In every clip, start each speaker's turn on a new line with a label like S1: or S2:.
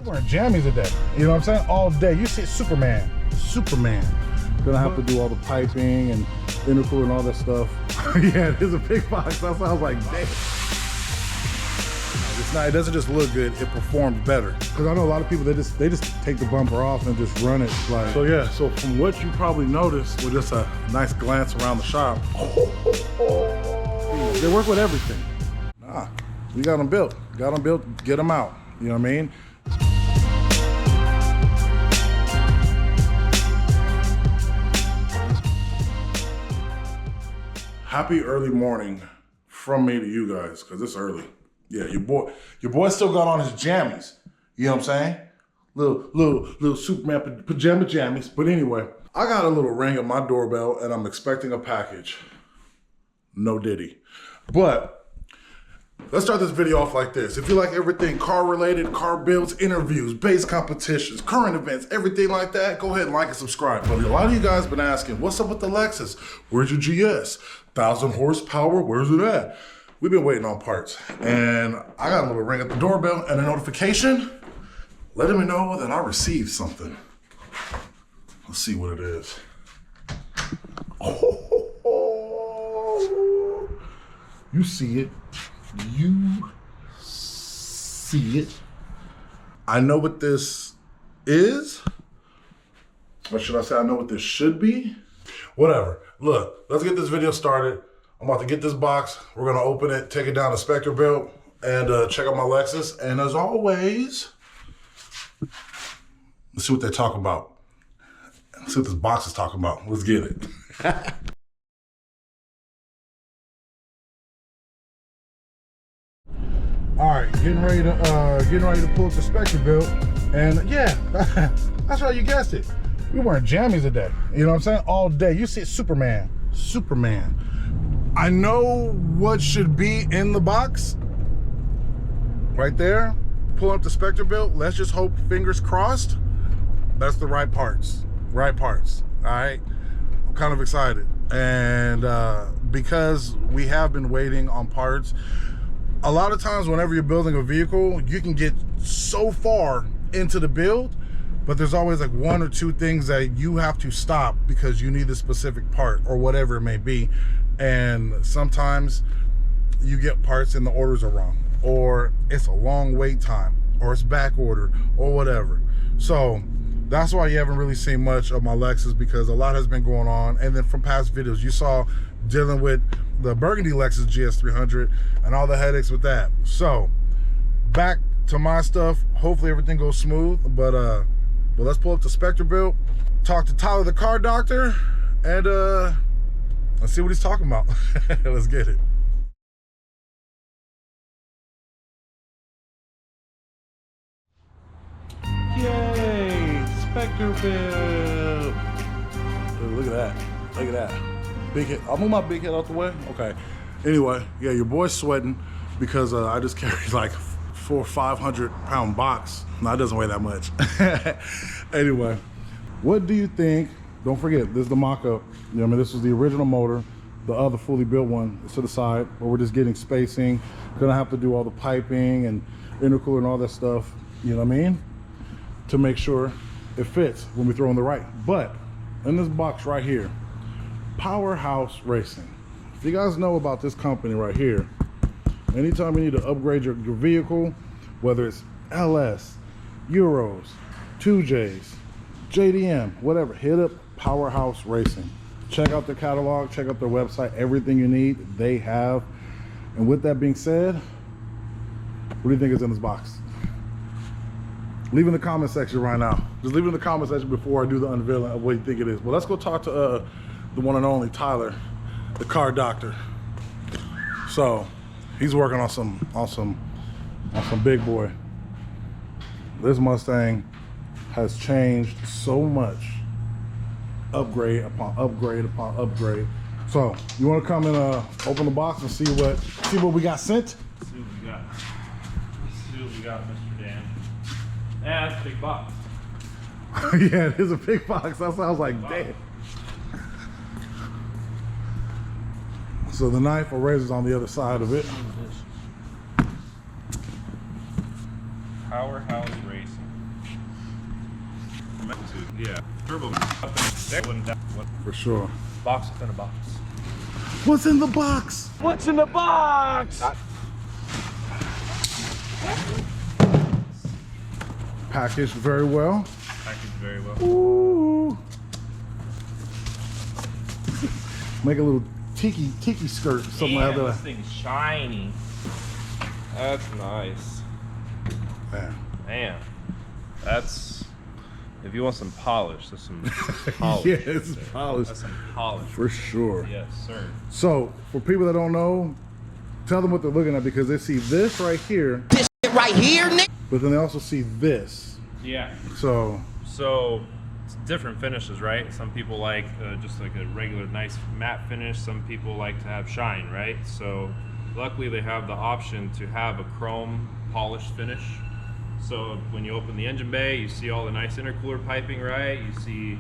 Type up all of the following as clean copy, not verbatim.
S1: Wearing jammies today. You know what I'm saying? All day. You see Superman. Gonna have to do all the piping and intercooler and all that stuff. Yeah, it is a big box. That's why I was like, damn. It's not, it doesn't just look good, it performs better. Because I know a lot of people, they just take the bumper off and just run it like. So yeah, so from what you probably noticed with just a nice glance around the shop, they work with everything. Nah, we got them built. Got them built, get them out. You know what I mean? Happy early morning from me to you guys, because it's early. Yeah, your boy still got on his jammies. You know what I'm saying? Little Superman pajama jammies. But anyway, I got a little ring at my doorbell and I'm expecting a package. No diddy. But let's start this video off like this. If you like everything car related, car builds, interviews, base competitions, current events, everything like that, go ahead and like and subscribe. But a lot of you guys been asking, what's up with the Lexus? Where's your GS? 1,000 horsepower, where's it at? We've been waiting on parts. And I got a little ring at the doorbell and a notification letting me know that I received something. Let's see what it is. Oh, you see it. You see it. I know what this is. Or should I say I know what this should be? Whatever. Look, let's get this video started. I'm about to get this box. We're gonna open it, take it down to Specterville, and check out my Lexus. And as always, let's see what they talk about. Let's see what this box is talking about. Let's get it. All right, getting ready to pull up the Specterville, and yeah, that's right, you guessed it. We wearing jammies today. You know what I'm saying? All day. You see Superman. I know what should be in the box. Right there. Pull up the Specterville. Let's just hope, fingers crossed, that's the right parts. All right. I'm kind of excited. And because we have been waiting on parts, a lot of times whenever you're building a vehicle, you can get so far into the build, but there's always like one or two things that you have to stop because you need a specific part or whatever it may be. And sometimes you get parts and the orders are wrong, or it's a long wait time, or it's back order, or whatever. So that's why you haven't really seen much of my Lexus, because a lot has been going on. And then from past videos, you saw dealing with the burgundy Lexus GS300 and all the headaches with that. So back to my stuff. Hopefully everything goes smooth, but let's pull up the Specterville, talk to Tyler the car doctor, and let's see what he's talking about. Let's get it. Yay, Specterville. Look at that. Big hit. I'll move my big head out the way. Okay. Anyway, yeah, your boy's sweating because I just carried like 400 or 500 pound box. No, it doesn't weigh that much. Anyway, what do you think? Don't forget, this is the mock-up. You know what I mean? This was the original motor. The other fully built one is to the side, where we're just getting spacing. Gonna have to do all the piping and intercooler and all that stuff, you know what I mean? To make sure it fits when we throw in the right. But in this box right here, Powerhouse Racing. If you guys know about this company right here, anytime you need to upgrade your vehicle, whether it's LS, Euros, 2Js, JDM, whatever, hit up Powerhouse Racing. Check out their catalog, check out their website, everything you need, they have. And with that being said, what do you think is in this box? Leave in the comment section right now. Just leave it in the comment section before I do the unveiling of what you think it is. Well, let's go talk to the one and only Tyler, the car doctor. So he's working on some big boy. This Mustang has changed so much. Upgrade upon upgrade upon upgrade. So you want to come and open the box and see what we got sent?
S2: Let's see what we got, Mr. Dan. Yeah, that's a big box.
S1: Yeah, it is a big box. That's why I was like, damn. So the knife or razor's on the other side of it.
S2: Powerhouse Racing. Yeah. Turbo.
S1: For sure.
S2: Box within a box.
S1: What's in the box?
S3: What's in the box?
S1: Packaged very well.
S2: Packaged very well.
S1: Ooh. Make a little tiki skirt, something like
S2: Damn,
S1: that.
S2: this thing's shiny. That's nice. Man, that's, if you want some polish, there's some polish.
S1: Yeah, it's
S2: there.
S1: polish.
S2: That's some polish.
S1: For sure.
S2: Yes, sir.
S1: So, for people that don't know, tell them what they're looking at, because they see this right here.
S3: This shit right here, Nick.
S1: But then they also see this.
S2: Yeah.
S1: So
S2: it's different finishes, right? Some people like just like a regular nice matte finish. Some people like to have shine, right? So luckily they have the option to have a chrome polished finish. So when you open the engine bay, you see all the nice intercooler piping, right? You see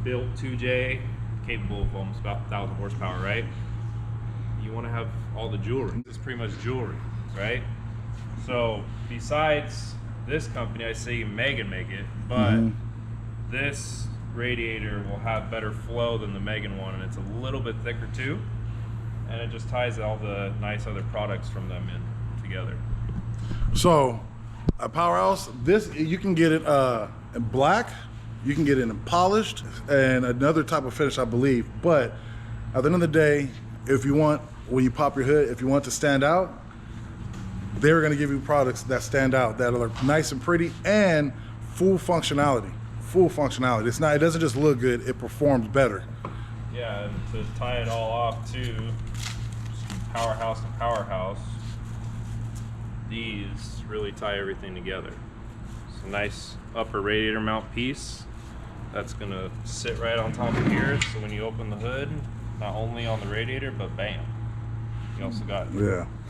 S2: built 2J, capable of almost about 1,000 horsepower, right? You want to have all the jewelry. It's pretty much jewelry, right? So besides this company, I say Megan make it, but this radiator will have better flow than the Megan one, and it's a little bit thicker too, and it just ties all the nice other products from them in together.
S1: So at Powerhouse, this, you can get it in black, you can get it in polished, and another type of finish, I believe. But at the end of the day, if you want, when you pop your hood, if you want to stand out, they're going to give you products that stand out, that are nice and pretty and full functionality. Full functionality. It's not, it doesn't just look good, it performs better.
S2: Yeah, and to tie it all off too, Powerhouse to Powerhouse, these really tie everything together. It's a nice upper radiator mount piece that's gonna sit right on top of here, so when you open the hood, not only on the radiator, but bam, you also got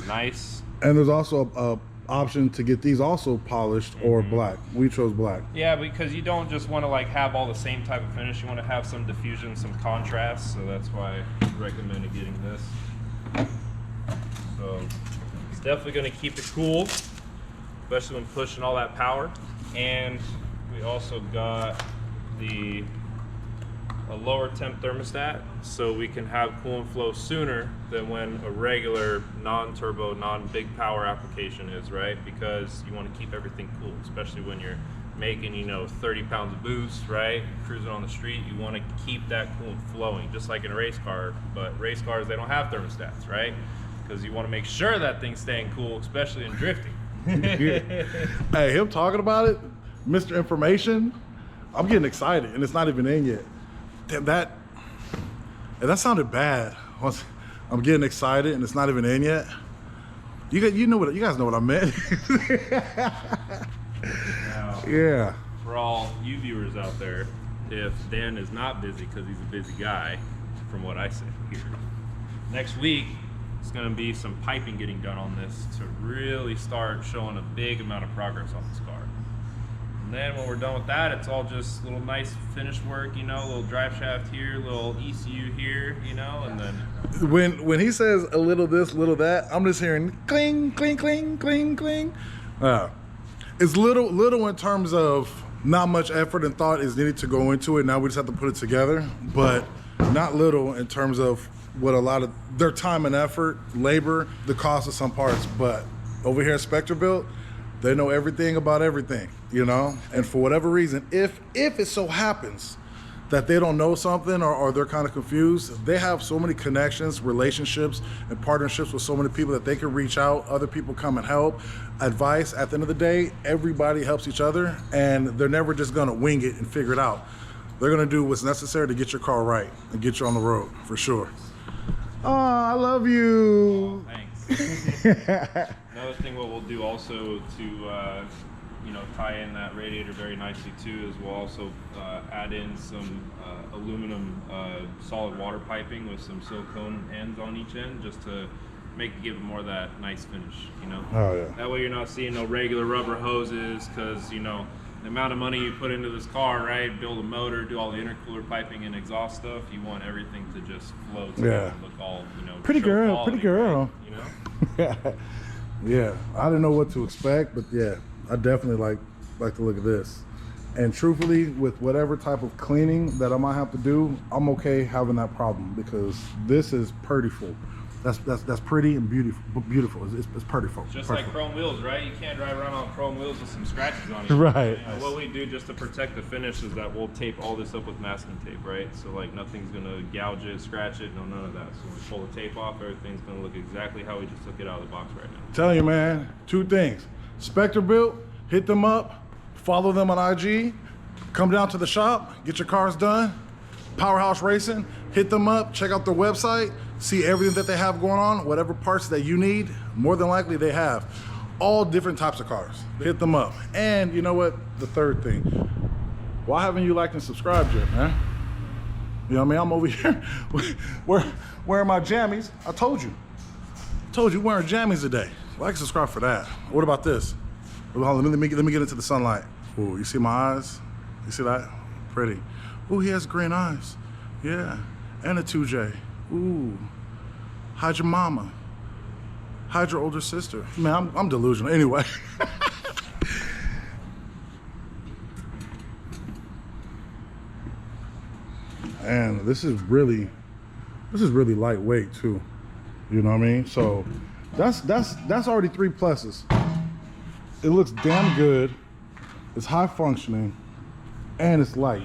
S2: nice.
S1: And there's also a option to get these also polished or black. We chose black.
S2: Yeah, because you don't just want to like have all the same type of finish. You want to have some diffusion, some contrast. So that's why I recommended getting this. So it's definitely going to keep it cool, especially when pushing all that power. And we also got a lower temp thermostat, so we can have cool and flow sooner than when a regular non-turbo, non-big power application is, right? Because you want to keep everything cool, especially when you're making, 30 pounds of boost, right? Cruising on the street, you want to keep that cool and flowing, just like in a race car. But race cars, they don't have thermostats, right? Because you want to make sure that thing's staying cool, especially in drifting.
S1: Hey, him talking about it, Mr. Information, I'm getting excited, and it's not even in yet. That sounded bad. I'm getting excited and it's not even in yet. You guys know what I meant.
S2: Now,
S1: yeah.
S2: for all you viewers out there, if Dan is not busy because he's a busy guy, from what I say here, next week it's going to be some piping getting done on this to really start showing a big amount of progress on this car. And then when we're done with that, it's all just little nice finish work, a little drive shaft here, little ECU here, and then
S1: When he says a little this, little that, I'm just hearing cling, cling, cling, cling, cling. It's little in terms of not much effort and thought is needed to go into it. Now we just have to put it together, but not little in terms of what a lot of their time and effort, labor, the cost of some parts. But over here at Spectrebuilt, they know everything about everything, and for whatever reason, if it so happens that they don't know something or they're kind of confused, they have so many connections, relationships, and partnerships with so many people that they can reach out, other people come and help, advice. At the end of the day, everybody helps each other, and they're never just gonna wing it and figure it out. They're gonna do what's necessary to get your car right and get you on the road, for sure. Oh, I love you.
S2: thanks. Another thing what we'll do also to tie in that radiator very nicely too is we'll also add in some aluminum solid water piping with some silicone ends on each end, just to give it more of that nice finish,
S1: Oh yeah.
S2: That way you're not seeing no regular rubber hoses, because the amount of money you put into this car, right? Build a motor, do all the intercooler piping and exhaust stuff. You want everything to just flow together and look all,
S1: Pretty
S2: show
S1: girl,
S2: quality,
S1: pretty girl.
S2: right?
S1: Yeah, I didn't know what to expect, but yeah, I definitely like to look at this. And truthfully, with whatever type of cleaning that I might have to do, I'm okay having that problem because this is prettyful. That's pretty and beautiful. It's prettyful.
S2: Just like chrome wheels, right? You can't drive around on chrome wheels with some scratches on it.
S1: Right.
S2: What we do just to protect the finish is that we'll tape all this up with masking tape, right? So like nothing's gonna gouge it, scratch it, no, none of that. So we pull the tape off, everything's gonna look exactly how we just took it out of the box right now.
S1: Telling you, man, 2 things. Spectre Built, hit them up, follow them on IG, come down to the shop, get your cars done. Powerhouse Racing, hit them up, check out their website, see everything that they have going on, whatever parts that you need, more than likely they have. All different types of cars. Hit them up. And you know what? The third thing, why haven't you liked and subscribed yet, man? You know what I mean? I'm over here wearing my jammies. I told you wearing jammies today. Like and subscribe for that. What about this? Hold on, let me get into the sunlight. Ooh, you see my eyes? You see that? Pretty. Ooh, he has green eyes. Yeah. And a 2J. Ooh. Hide your mama. Hide your older sister. Man, I'm delusional. Anyway. And this is really lightweight too. You know what I mean? So that's already 3 pluses. It looks damn good. It's high functioning, and it's light.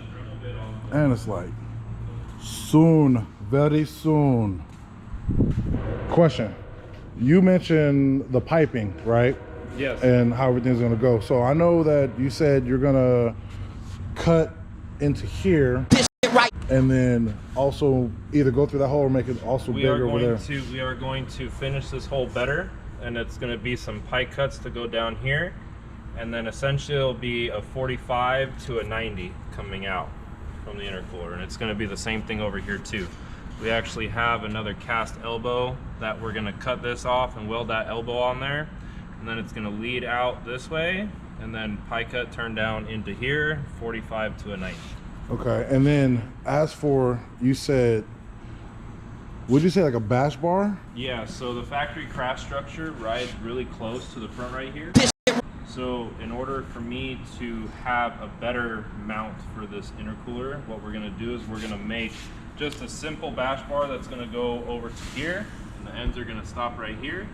S1: And it's light. Soon, very soon. Question. You mentioned the piping, right?
S2: Yes.
S1: And how everything's gonna go. So I know that you said you're gonna cut into here and then also either go through that hole or make it also bigger over there.
S2: We are going to finish this hole better, and it's going to be some pipe cuts to go down here, and then essentially it'll be a 45 to a 90 coming out from the intercooler, and it's going to be the same thing over here too. We actually have another cast elbow that we're going to cut this off and weld that elbow on there, and then it's going to lead out this way, and then pipe cut turn down into here, 45 to a 90.
S1: Okay, and then as for, you said, would you say like a bash bar?
S2: Yeah, so the factory crash structure rides really close to the front right here. So in order for me to have a better mount for this intercooler, what we're gonna do is we're gonna make just a simple bash bar that's gonna go over to here, and the ends are gonna stop right here.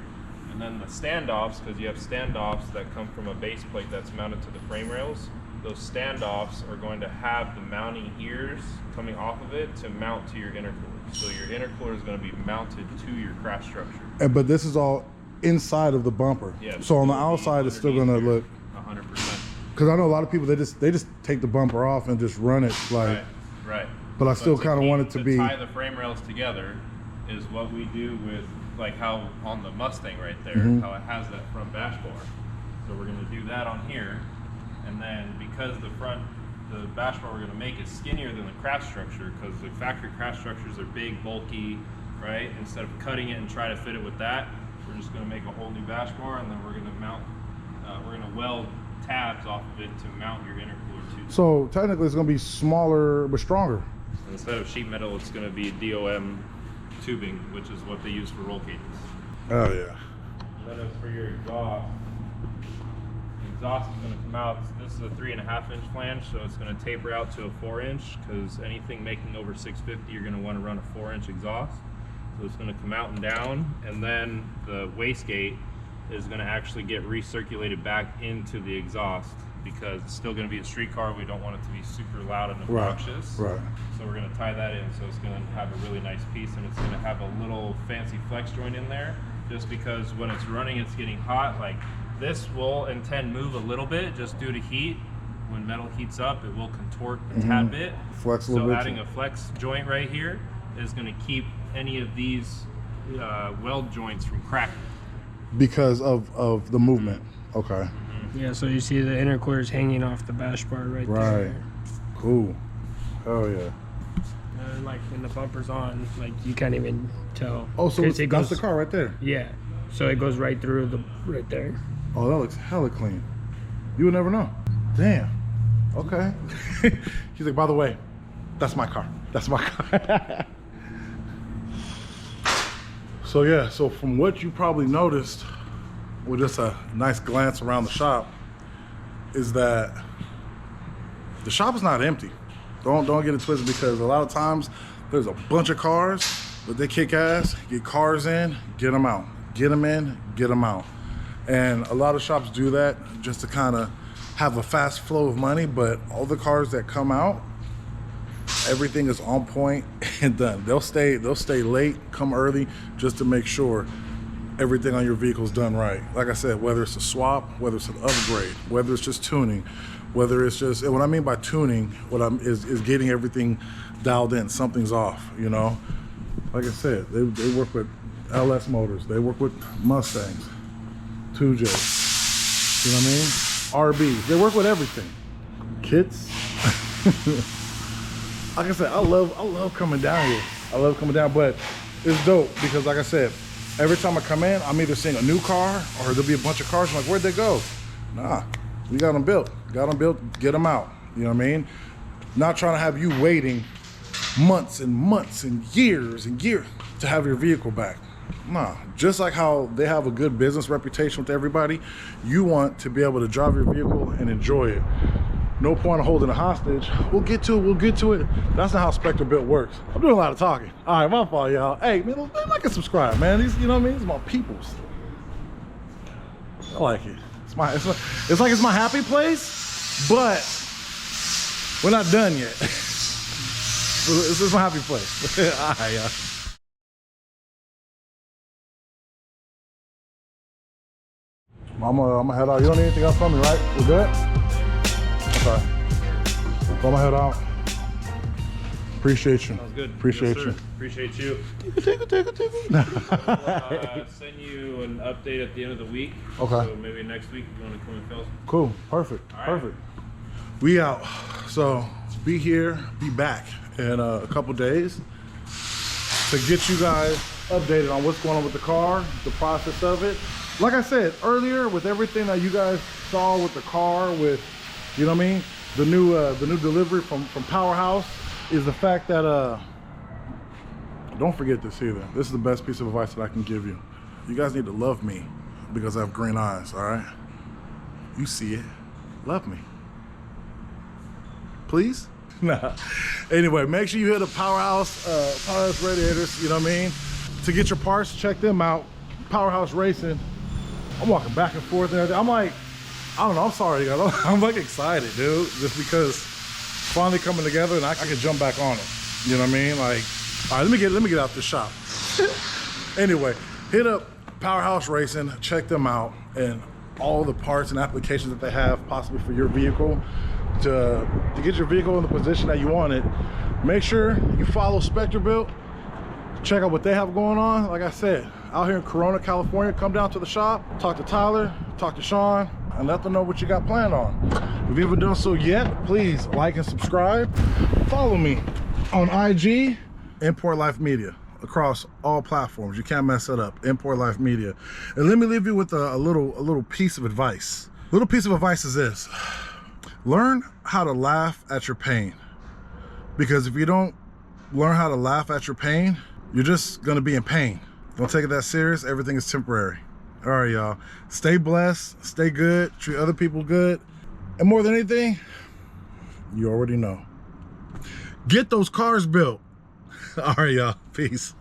S2: And then the standoffs, because you have standoffs that come from a base plate that's mounted to the frame rails, those standoffs are going to have the mounting ears coming off of it to mount to your intercooler. So your intercooler is going to be mounted to your crash structure.
S1: But this is all inside of the bumper.
S2: Yeah,
S1: so on the outside, it's still going to look
S2: 100%.
S1: Because I know a lot of people, they just take the bumper off and just run it like.
S2: Right.
S1: But I still kind of want it to be.
S2: Tie the frame rails together is what we do with like how on the Mustang right there, how it has that front bash bar. So we're going to do that on here. And then because the bash bar we're going to make is skinnier than the crash structure, because the factory crash structures are big, bulky, right? Instead of cutting it and try to fit it with that, we're just going to make a whole new bash bar, and then we're going to mount, we're going to weld tabs off of it to mount your intercooler too.
S1: So technically it's going to be smaller but stronger.
S2: Instead of sheet metal, it's going to be DOM tubing, which is what they use for roll cages.
S1: Oh yeah.
S2: Then as for your exhaust, is going to come out. This is a 3.5 inch flange, so it's going to taper out to a 4 inch, because anything making over 650 you're going to want to run a 4 inch exhaust. So it's going to come out and down, and then the wastegate is going to actually get recirculated back into the exhaust, because it's still going to be a street car. We don't want it to be super loud and obnoxious.
S1: Right.
S2: So we're going to tie that in, so it's going to have a really nice piece, and it's going to have a little fancy flex joint in there, just because when it's running it's getting hot. Like this will move a little bit just due to heat. When metal heats up, it will contort a tad bit.
S1: Flex a little bit.
S2: So adding a flex joint right here is going to keep any of these weld joints from cracking.
S1: Because of the movement. Okay.
S4: Yeah, so you see the intercooler's hanging off the bash bar right there.
S1: Right. Cool. Oh yeah.
S4: And like when the bumper's on, like you can't even tell.
S1: Oh, so
S4: it
S1: that's
S4: goes,
S1: the car right there.
S4: Yeah. So it goes right through right there.
S1: Oh, that looks hella clean. You would never know. Damn. Okay. He's like, by the way, that's my car. That's my car. So yeah, so from what you probably noticed with just a nice glance around the shop is that the shop is not empty. Don't get it twisted, because a lot of times there's a bunch of cars, but they kick ass. Get cars in, get them out. Get them in, get them out. And a lot of shops do that just to kind of have a fast flow of money, but all the cars that come out, everything is on point and done. They'll stay late, come early, just to make sure everything on your vehicle is done right. Like I said, whether it's a swap, whether it's an upgrade, whether it's just tuning, whether it's just, and what I mean by tuning, is getting everything dialed in. Something's off, you know. Like I said, they work with LS motors, they work with Mustangs, 2J, you know what I mean? RBs, they work with everything. Kits. Like I said, I love coming down here. I love coming down, but it's dope because, like I said, every time I come in, I'm either seeing a new car or there'll be a bunch of cars. I'm like, where'd they go? Nah, we got them built. Got them built, get them out. You know what I mean? Not trying to have you waiting months and months and years to have your vehicle back. Nah, just like how they have a good business reputation with everybody, you want to be able to drive your vehicle and enjoy it. No point of holding a hostage. We'll get to it. That's not how Spectre Built works. I'm doing a lot of talking. All right, my fault, y'all. Hey, man, like and subscribe, man. These, you know what I mean? These are my peoples. I like it. It's like it's my happy place, but we're not done yet. This is my happy place. All right, y'all. I'm gonna head out. You don't need anything else from me, right? We're good? Okay. So I'm gonna head out. Appreciate you.
S2: Sounds good.
S1: Appreciate
S2: Yes,
S1: you.
S2: Appreciate you.
S1: Take it.
S2: Send you an update at the end of the week.
S1: Okay.
S2: So maybe next week you want to come and film.
S1: Cool. Perfect.
S2: All right.
S1: Perfect. We out. So be here, be back in a couple days to get you guys updated on what's going on with the car, the process of it. Like I said earlier, with everything that you guys saw with the car, with, you know what I mean, the new delivery from Powerhouse, is the fact that don't forget this either. This is the best piece of advice that I can give you. You guys need to love me because I have green eyes. All right, you see it. Love me, please. Nah. Anyway, make sure you hit the Powerhouse radiators. You know what I mean, to get your parts. Check them out. Powerhouse Racing. I'm walking back and forth and everything. I'm like, I don't know, I'm sorry guys. I'm like excited, dude, just because it's finally coming together and I can jump back on it. You know what I mean? Like, all right, let me get out this shop. Anyway, hit up Powerhouse Racing, check them out, and all the parts and applications that they have possibly for your vehicle to get your vehicle in the position that you want it. Make sure you follow Spectre Built. Check out what they have going on. Like I said, out here in Corona, California, come down to the shop, talk to Tyler, talk to Sean, and let them know what you got planned on. If you haven't done so yet, please like and subscribe. Follow me on IG, Import Life Media, across all platforms. You can't mess it up, Import Life Media. And let me leave you with a little piece of advice. Little piece of advice is this: learn how to laugh at your pain. Because if you don't learn how to laugh at your pain, you're just gonna be in pain. Don't take it that serious. Everything is temporary. All right, y'all. Stay blessed, stay good, treat other people good. And more than anything, you already know, get those cars built. All right, y'all. Peace.